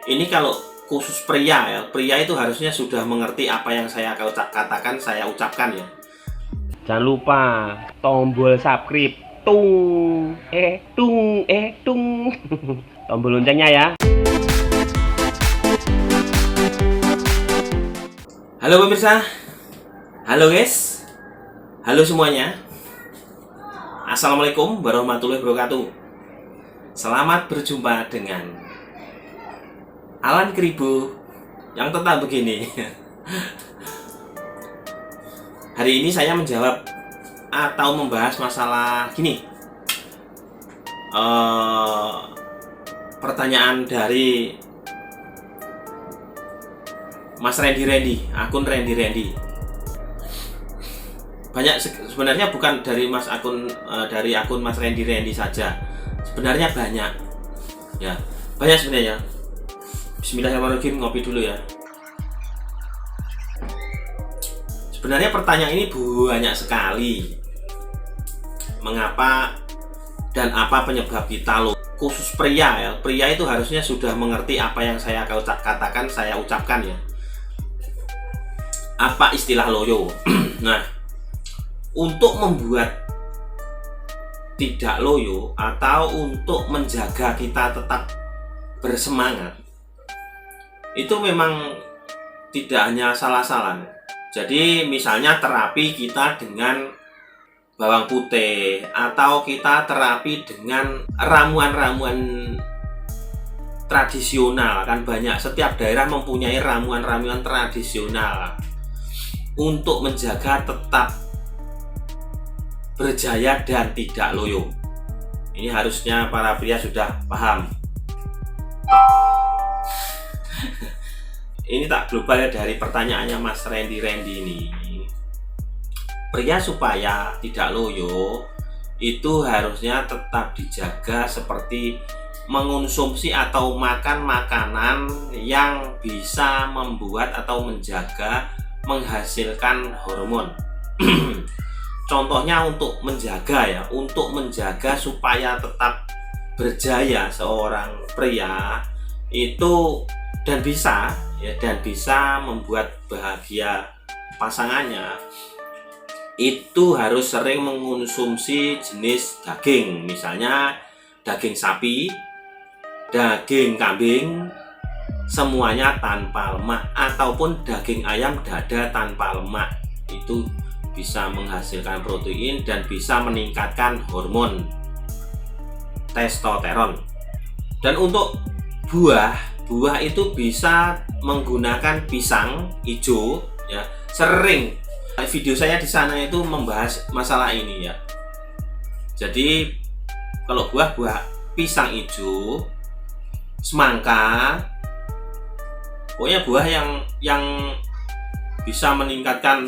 Ini kalau khusus pria ya, pria itu harusnya sudah mengerti apa yang saya katakan, saya ucapkan ya. Jangan lupa tombol subscribe, tung, tung, tombol loncengnya ya. Halo pemirsa, halo guys, halo semuanya. Assalamualaikum warahmatullahi wabarakatuh. Selamat berjumpa dengan Alan Kribo yang tentang begini. Hari ini saya menjawab atau membahas masalah gini. Pertanyaan dari Mas Randy, akun Randy. Banyak sebenarnya, bukan dari dari akun Mas Randy saja. Sebenarnya banyak. Ya, banyak sebenarnya. Bismillahirrahmanirrahim, ngopi dulu ya. Sebenarnya pertanyaan ini banyak sekali. Mengapa dan apa penyebab kita loyo? Khusus pria ya, pria itu harusnya sudah mengerti apa yang saya katakan, saya ucapkan ya. Apa istilah loyo? Nah, untuk membuat tidak loyo atau untuk menjaga kita tetap bersemangat, itu memang tidak hanya salah-salah. Jadi misalnya terapi kita dengan bawang putih, atau kita terapi dengan ramuan-ramuan tradisional, kan banyak, setiap daerah mempunyai ramuan-ramuan tradisional untuk menjaga tetap berjaya dan tidak loyo. Ini harusnya para pria sudah paham. Ini tak global ya, dari pertanyaannya Mas Randy ini. Pria supaya tidak loyo itu harusnya tetap dijaga, seperti mengonsumsi atau makan makanan yang bisa membuat atau menjaga, menghasilkan hormon. Contohnya untuk menjaga supaya tetap berjaya seorang pria itu, dan bisa membuat bahagia pasangannya, itu harus sering mengonsumsi jenis daging, misalnya daging sapi, daging kambing, semuanya tanpa lemak, ataupun daging ayam dada tanpa lemak. Itu bisa menghasilkan protein dan bisa meningkatkan hormon testosteron. Dan untuk buah itu bisa menggunakan pisang hijau ya. Sering video saya di sana itu membahas masalah ini ya. Jadi kalau buah pisang hijau, semangka, pokoknya buah yang bisa meningkatkan,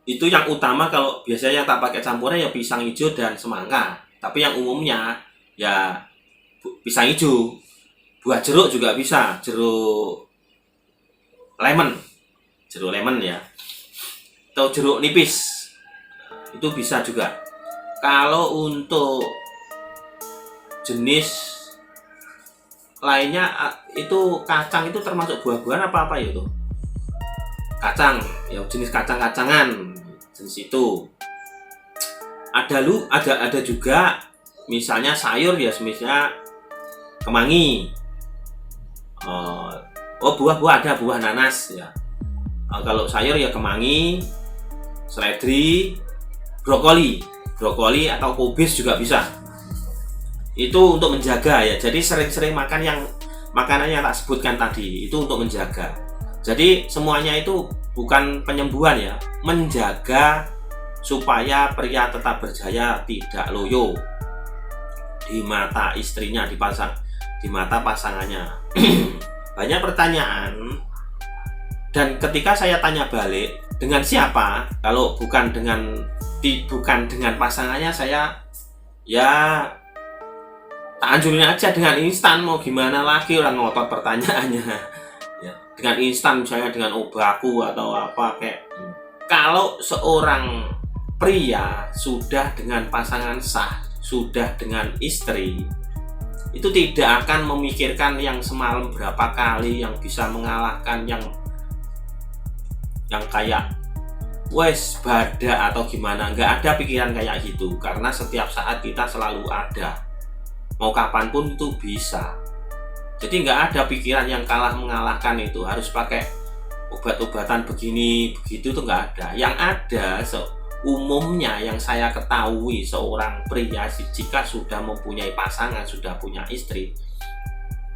itu yang utama. Kalau biasanya tak pakai campuran ya pisang hijau dan semangka, tapi yang umumnya ya pisang hijau. Buah jeruk juga bisa, jeruk lemon ya, atau jeruk nipis, itu bisa juga. Kalau untuk jenis lainnya itu kacang, itu termasuk buah-buahan apa ya itu? Kacang ya, jenis kacang-kacangan, jenis itu. Ada juga misalnya sayur ya, misalnya kemangi. Buah ada buah nanas ya. Kalau sayur ya kemangi, seledri, brokoli atau kubis juga bisa. Itu untuk menjaga ya. Jadi sering-sering makan makanan yang tak sebutkan tadi, itu untuk menjaga. Jadi semuanya itu bukan penyembuhan ya, menjaga supaya pria tetap berjaya, tidak loyo di mata istrinya, di mata pasangannya. Banyak pertanyaan, dan ketika saya tanya balik, dengan siapa? Kalau bukan dengan pasangannya, saya ya tak anjurin aja dengan instan. Mau gimana lagi, orang ngotot pertanyaannya ya, dengan instan, misalnya dengan obaku atau apa kayak. Kalau seorang pria sudah dengan pasangan sah, sudah dengan istri, itu tidak akan memikirkan yang semalam berapa kali, yang bisa mengalahkan yang kayak wes bada atau gimana. Nggak ada pikiran kayak gitu, karena setiap saat kita selalu ada, mau kapanpun itu bisa. Jadi nggak ada pikiran yang kalah mengalahkan itu harus pakai obat-obatan begini begitu, tuh nggak ada. Yang ada umumnya yang saya ketahui, seorang pria jika sudah mempunyai pasangan, sudah punya istri,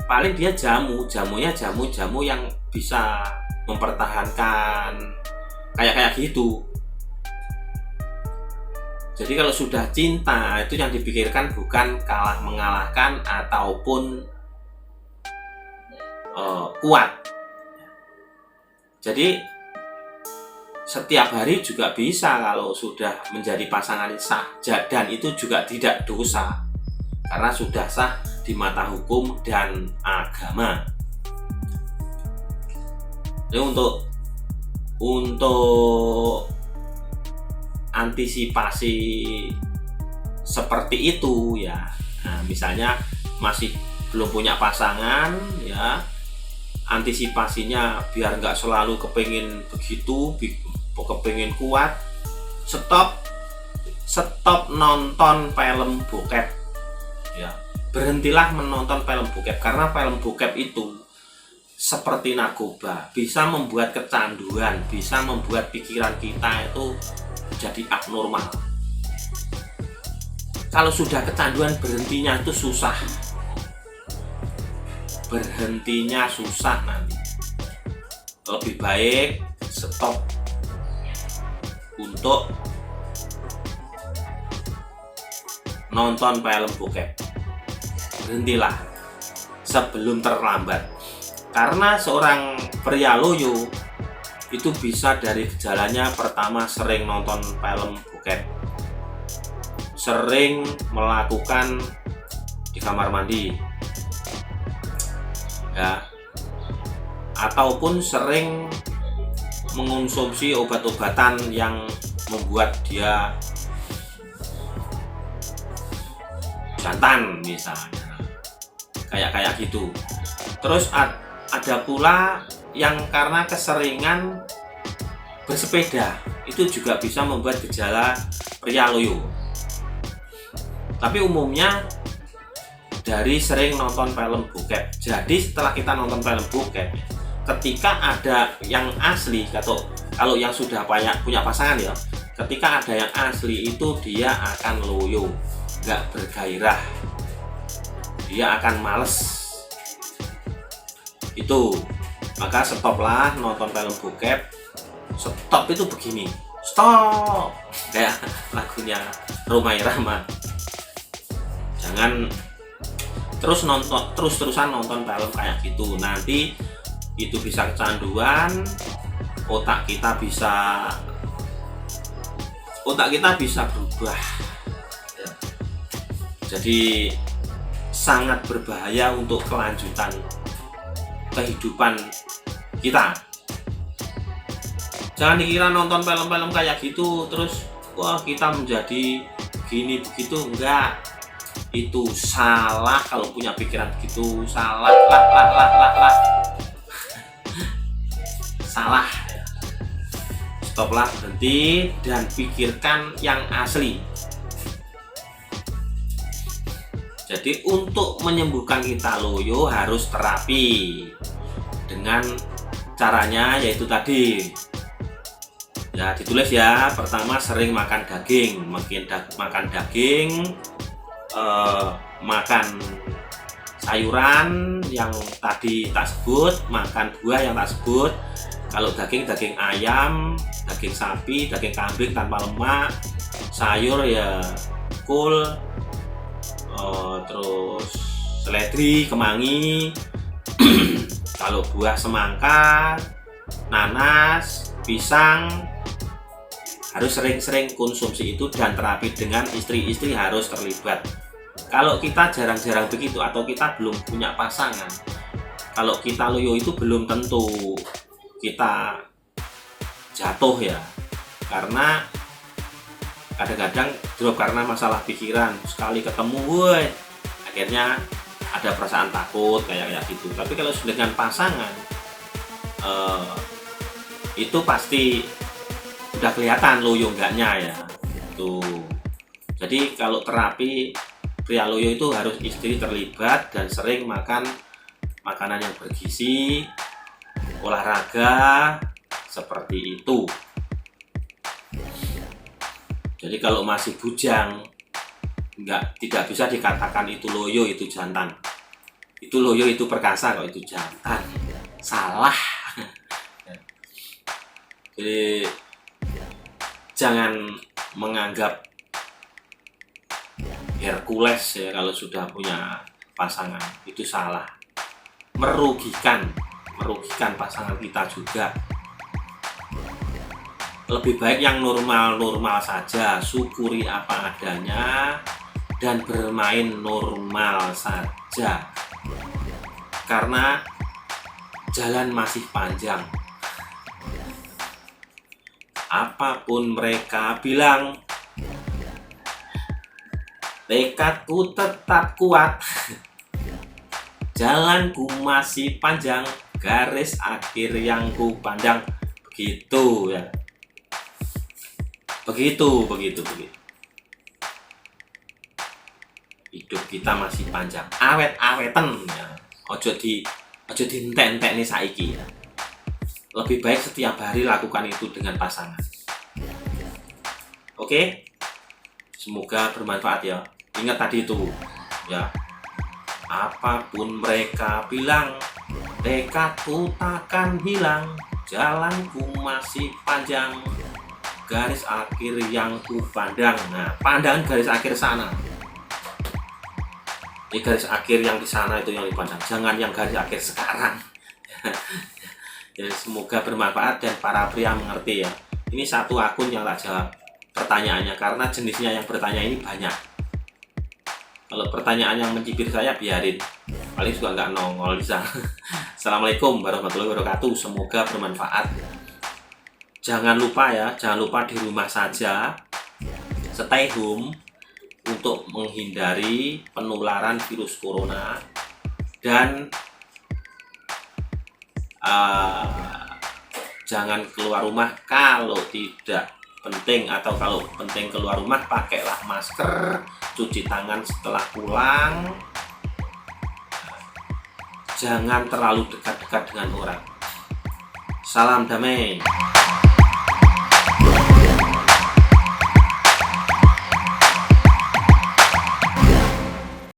paling dia jamunya jamu yang bisa mempertahankan kayak gitu. Jadi kalau sudah cinta, itu yang dipikirkan bukan kalah mengalahkan ataupun kuat. Jadi setiap hari juga bisa kalau sudah menjadi pasangan sah, dan itu juga tidak dosa karena sudah sah di mata hukum dan agama. Jadi untuk antisipasi seperti itu ya, nah, misalnya masih belum punya pasangan ya, antisipasinya biar nggak selalu kepingin begitu, kepingin kuat, stop nonton film bokep ya, berhentilah menonton film bokep, karena film bokep itu seperti narkoba, bisa membuat kecanduan, bisa membuat pikiran kita itu jadi abnormal. Kalau sudah kecanduan, berhentinya itu susah, nanti. Lebih baik stop untuk nonton film bokep, berhentilah sebelum terlambat. Karena seorang pria loyo itu bisa dari gejalanya, pertama sering nonton film bokep, sering melakukan di kamar mandi ya, ataupun sering mengonsumsi obat-obatan yang membuat dia jantan misalnya, kayak gitu. Terus ada pula yang karena keseringan bersepeda, itu juga bisa membuat gejala pria loyo. Tapi umumnya dari sering nonton film bokep. Jadi setelah kita nonton film bokep, ketika ada yang asli, atau kalau yang sudah punya pasangan ya, ketika ada yang asli itu dia akan loyo, nggak bergairah, dia akan males itu. Maka stoplah nonton film bokep. Stop itu begini, stop, kayak lagunya Rhoma Irama. Jangan terus-terusan nonton film kayak gitu, nanti itu bisa kecanduan, otak kita bisa berubah. Jadi sangat berbahaya untuk kelanjutan kehidupan kita. Jangan dikira nonton film-film kayak gitu terus wah kita menjadi gini begitu, enggak. Itu salah kalau punya pikiran begitu, salah salah. Stoplah, berhenti, dan pikirkan yang asli. Jadi untuk menyembuhkan kita loyo harus terapi dengan caranya yaitu tadi ya, ditulis ya. Pertama, sering makan daging, makan daging, makan sayuran yang tadi tak sebut, makan buah yang tak sebut. Kalau daging ayam, daging sapi, daging kambing tanpa lemak, sayur ya kol, terus seledri, kemangi. Kalau buah semangka, nanas, pisang, harus sering-sering konsumsi itu, dan terapi dengan istri harus terlibat. Kalau kita jarang-jarang begitu atau kita belum punya pasangan, kalau kita loyo itu belum tentu kita jatuh ya, karena kadang-kadang drop karena masalah pikiran. Sekali ketemu, akhirnya ada perasaan takut kayak gitu. Tapi kalau dengan pasangan itu pasti udah kelihatan loyo enggaknya ya. Tuh. Jadi kalau terapi pria loyo itu harus istri terlibat dan sering makan makanan yang bergizi, olahraga seperti itu. Jadi kalau masih bujang, tidak bisa dikatakan itu loyo, itu jantan. Itu loyo, itu perkasa, kok itu jantan. Salah. Jadi jangan menganggap Hercules ya kalau sudah punya pasangan, itu salah. Merugikan pasangan kita juga. Lebih baik yang normal-normal saja, syukuri apa adanya dan bermain normal saja. Karena jalan masih panjang. Apapun mereka bilang, tekadku tetap kuat. Jalanku masih panjang, garis akhir yang ku pandang. Begitu ya. Begitu. Hidup kita masih panjang, awet-awetan ya. Ojo entek nih saiki ya. Lebih baik setiap hari lakukan itu dengan pasangan. Oke? Semoga bermanfaat ya. Ingat tadi itu ya. Apapun mereka bilang, tekadku takkan hilang, jalanku masih panjang, garis akhir yang ku pandang. Nah, pandangan garis akhir sana. Ini garis akhir yang di sana itu yang dipandang. Jangan yang garis akhir sekarang. Jadi semoga bermanfaat dan para pria mengerti ya. Ini satu akun yang tak jawab pertanyaannya karena jenisnya yang bertanya ini banyak. Kalau pertanyaan yang mencibir saya biarin, paling juga nggak nongol bisa. Assalamualaikum warahmatullahi wabarakatuh. Semoga bermanfaat. Jangan lupa ya, jangan lupa di rumah saja, stay home untuk menghindari penularan virus corona dan jangan keluar rumah kalau tidak penting, atau kalau penting keluar rumah pakailah masker, cuci tangan setelah pulang, jangan terlalu dekat-dekat dengan orang. Salam damai.